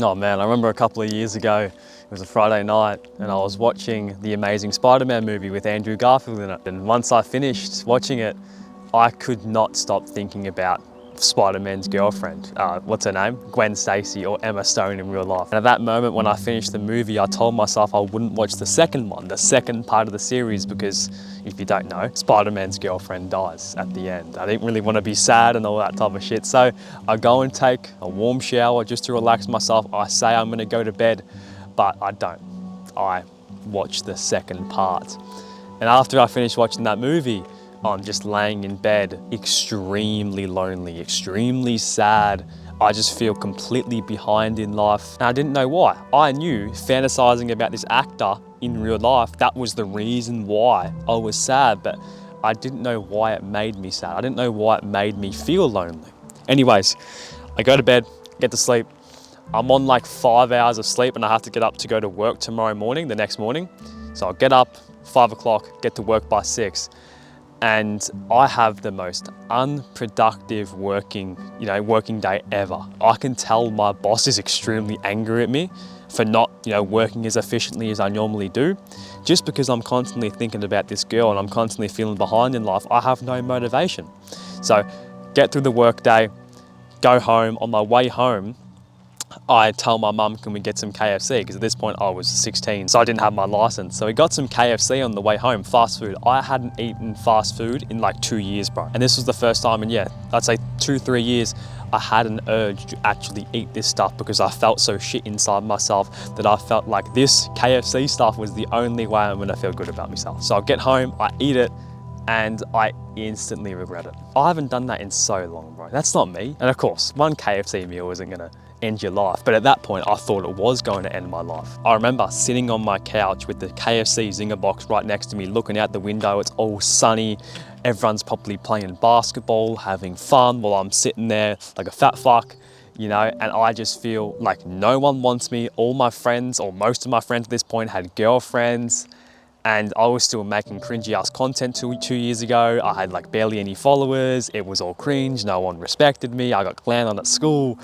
Oh man, I remember a couple of years ago, it was a Friday night and I was watching the Amazing Spider-Man movie with Andrew Garfield in it. And once I finished watching it, I could not stop thinking about Spider-Man's girlfriend. What's her name? Gwen Stacy, or Emma Stone in real life. And at that moment when I finished the movie, I told myself I wouldn't watch the second one, the second part of the series, because if you don't know, Spider-Man's girlfriend dies at the end. I didn't really want to be sad and all that type of shit. So I go and take a warm shower just to relax myself. I say I'm gonna go to bed, but I don't. I watch the second part. And after I finished watching that movie, I'm just laying in bed, extremely lonely, extremely sad. I just feel completely behind in life. And I didn't know why. I knew fantasizing about this actor in real life, that was the reason why I was sad, but I didn't know why it made me sad. I didn't know why it made me feel lonely. Anyways, I go to bed, get to sleep. I'm on like 5 hours of sleep and I have to get up to go to work tomorrow morning, the next morning. So I'll get up 5 o'clock, get to work by 6. And I have the most unproductive working day ever. I can tell my boss is extremely angry at me for not, working as efficiently as I normally do. Just because I'm constantly thinking about this girl and I'm constantly feeling behind in life, I have no motivation. So get through the work day, go home. On my way home, I tell my mum, can we get some KFC? Because at this point I was 16, so I didn't have my license. So we got some KFC on the way home, fast food. I hadn't eaten fast food in like 2 years, bro. And this was the first time in, I'd say 2-3 years, I had an urge to actually eat this stuff because I felt so shit inside myself that I felt like this KFC stuff was the only way I'm gonna feel good about myself. So I get home, I eat it, and I instantly regret it. I haven't done that in so long, bro. That's not me. And of course, one KFC meal isn't gonna end your life. But at that point, I thought it was going to end my life. I remember sitting on my couch with the KFC Zinger box right next to me, looking out the window. It's all sunny. Everyone's probably playing basketball, having fun while I'm sitting there like a fat fuck, and I just feel like no one wants me. All my friends, or most of my friends at this point, had girlfriends. And I was still making cringy ass content 2 years ago. I had like barely any followers. It was all cringe. No one respected me. I got clowned on at school.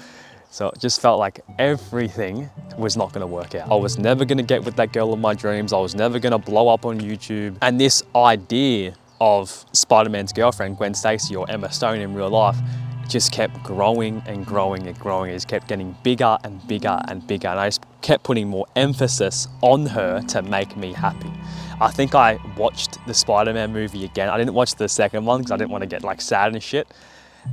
So it just felt like everything was not gonna work out. I was never gonna get with that girl of my dreams. I was never gonna blow up on YouTube. And this idea of Spider-Man's girlfriend, Gwen Stacy, or Emma Stone in real life, just kept growing and growing and growing. It just kept getting bigger and bigger and bigger. And I just kept putting more emphasis on her to make me happy. I think I watched the Spider-Man movie again. I didn't watch the second one because I didn't want to get like sad and shit.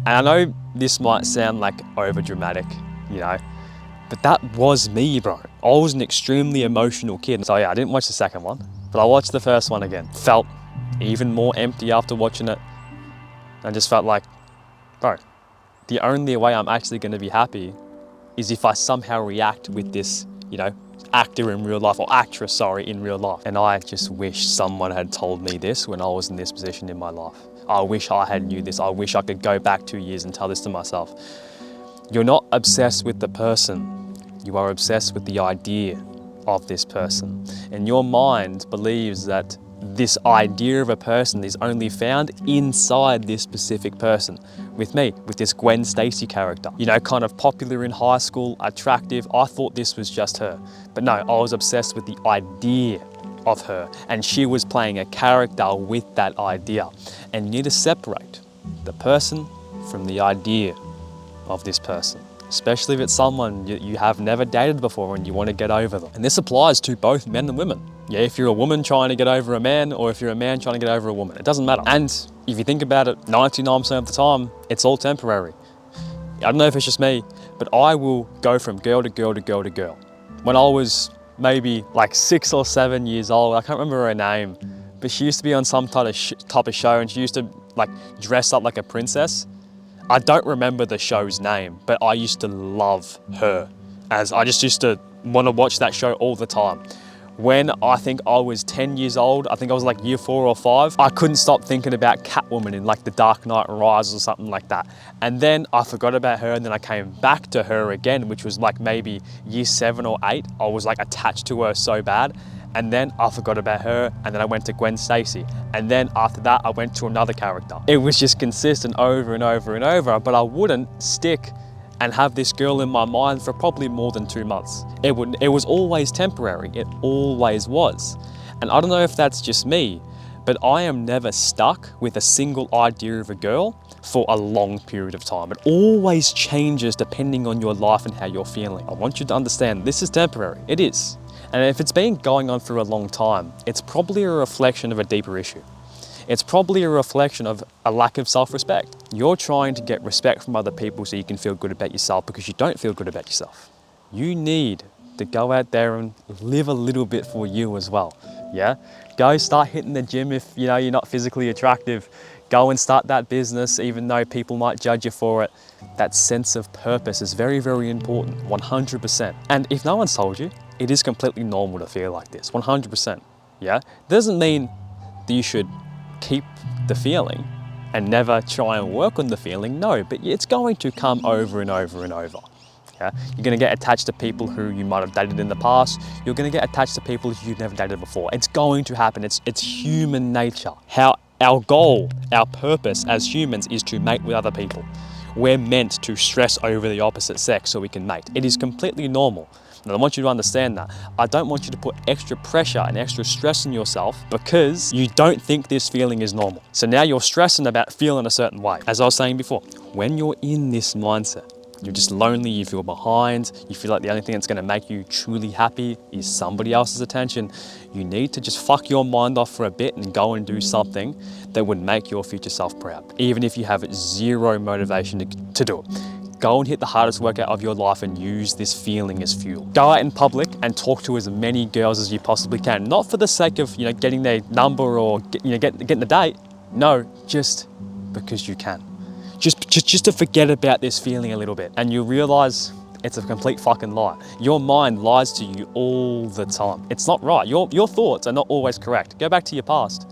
And I know this might sound like over dramatic, but that was me, bro. I was an extremely emotional kid. So yeah, I didn't watch the second one, but I watched the first one again. Felt even more empty after watching it. I just felt like, bro, the only way I'm actually going to be happy is if I somehow react with this, actor in real life, or actress, sorry, in real life. And I just wish someone had told me this when I was in this position in my life. I wish I had knew this. I wish I could go back 2 years and tell this to myself. You're not obsessed with the person. You are obsessed with the idea of this person. And your mind believes that this idea of a person is only found inside this specific person. With me, with this Gwen Stacy character. Kind of popular in high school, attractive. I thought this was just her. But no, I was obsessed with the idea of her. And she was playing a character with that idea. And you need to separate the person from the idea of this person. Especially if it's someone you have never dated before and you want to get over them. And this applies to both men and women. Yeah, if you're a woman trying to get over a man, or if you're a man trying to get over a woman, it doesn't matter. And if you think about it, 99% of the time, it's all temporary. I don't know if it's just me, but I will go from girl to girl to girl to girl. When I was maybe like 6 or 7 years old, I can't remember her name, but she used to be on some type of show and she used to like dress up like a princess. I don't remember the show's name, but I used to love her, as I just used to want to watch that show all the time. When I think I was 10 years old, I think I was like year 4 or 5, I couldn't stop thinking about Catwoman in like The Dark Knight Rises or something like that. And then I forgot about her, and then I came back to her again, which was like maybe year 7 or 8. I was like attached to her so bad. And then I forgot about her, and then I went to Gwen Stacy. And then after that, I went to another character. It was just consistent over and over and over, but I wouldn't stick and have this girl in my mind for probably more than 2 months. It was always temporary, it always was. And I don't know if that's just me, but I am never stuck with a single idea of a girl for a long period of time. It always changes depending on your life and how you're feeling. I want you to understand this is temporary, it is. And if it's been going on for a long time, it's probably a reflection of a deeper issue. It's probably a reflection of a lack of self-respect. You're trying to get respect from other people so you can feel good about yourself because you don't feel good about yourself. You need to go out there and live a little bit for you as well, yeah? Go start hitting the gym if you're not physically attractive. Go and start that business even though people might judge you for it. That sense of purpose is very, very important, 100%. And if no one's told you, it is completely normal to feel like this, 100%, yeah? Doesn't mean that you should keep the feeling and never try and work on the feeling, no, but it's going to come over and over and over. Yeah? You're going to get attached to people who you might have dated in the past. You're going to get attached to people who you've never dated before. It's going to happen. It's human nature. Our goal, our purpose as humans is to mate with other people. We're meant to stress over the opposite sex so we can mate. It is completely normal. And I want you to understand that. I don't want you to put extra pressure and extra stress on yourself because you don't think this feeling is normal. So now you're stressing about feeling a certain way. As I was saying before, when you're in this mindset, you're just lonely, you feel behind, you feel like the only thing that's gonna make you truly happy is somebody else's attention. You need to just fuck your mind off for a bit and go and do something that would make your future self proud, even if you have zero motivation to do it. Go and hit the hardest workout of your life and use this feeling as fuel. Go out in public and talk to as many girls as you possibly can. Not for the sake of getting their number or getting the date. No, just because you can. Just to forget about this feeling a little bit, and you realize it's a complete fucking lie. Your mind lies to you all the time. It's not right. Your thoughts are not always correct. Go back to your past.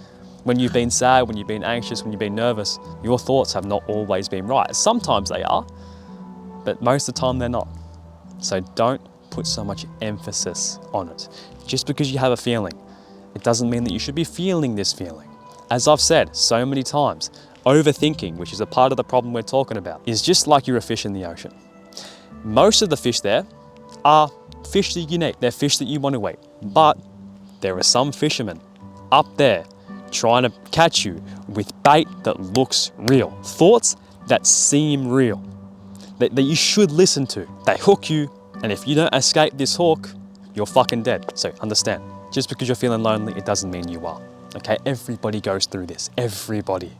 When you've been sad, when you've been anxious, when you've been nervous, your thoughts have not always been right. Sometimes they are, but most of the time they're not. So don't put so much emphasis on it. Just because you have a feeling, it doesn't mean that you should be feeling this feeling. As I've said so many times, overthinking, which is a part of the problem we're talking about, is just like you're a fish in the ocean. Most of the fish there are fish that you need. They're fish that you want to eat. But there are some fishermen up there trying to catch you with bait that looks real. Thoughts that seem real, that you should listen to. They hook you, and if you don't escape this hook, you're fucking dead. So understand, just because you're feeling lonely, it doesn't mean you are. Okay, everybody goes through this, everybody.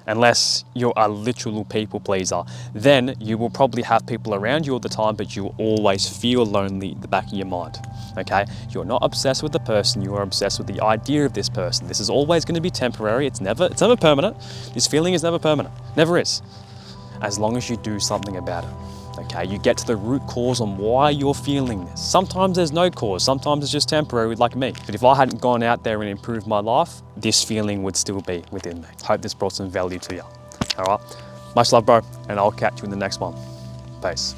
Unless you're a literal people pleaser, then you will probably have people around you all the time, but you will always feel lonely in the back of your mind, okay? You're not obsessed with the person, you are obsessed with the idea of this person. This is always gonna be temporary, it's never permanent. This feeling is never permanent, never is. As long as you do something about it, okay? You get to the root cause on why you're feeling this. Sometimes there's no cause, sometimes it's just temporary like me. But if I hadn't gone out there and improved my life, this feeling would still be within me. Hope this brought some value to you, all right? Much love, bro, and I'll catch you in the next one. Peace.